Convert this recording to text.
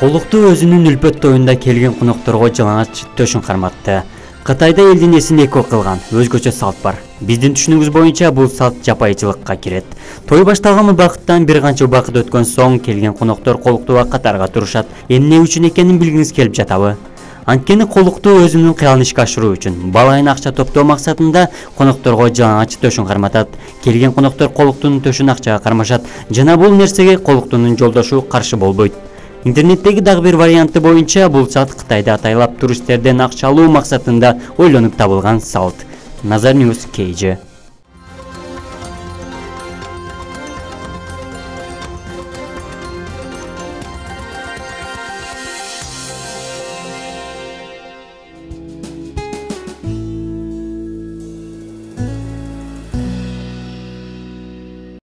Колуктуу өзүнүн үлпөт тоюнда келген конокторго жалаңач төшүн карматты. Кытайда элдин эсин эко кылган өзгөчө салт бар. Биздин түшүнүгүбүз боюнча бул салт жапайычылыкка кирет. Той башталган убакыттан бир канча убакыт өткөн соң келген коноктор колуктууга катарга турушат. Эмне үчүн экенин билгиңиз келип жатабы? Анткени колуктуу өзүнүн кыялын ишке ашыруу үчүн балайын акча топтоо максатында конокторго жалаңач төшүн карматат. Келген коноктор колуктуунун төшүн акчага кармашат жана бул нерсеге колуктуунун жолдошу каршы болбойт. Интернеттеги дагы бир варианты боюнча бул салт Кытайда атайлап туристтерден акча алуу максатында ойлонуп табылган салт. Nazar News KG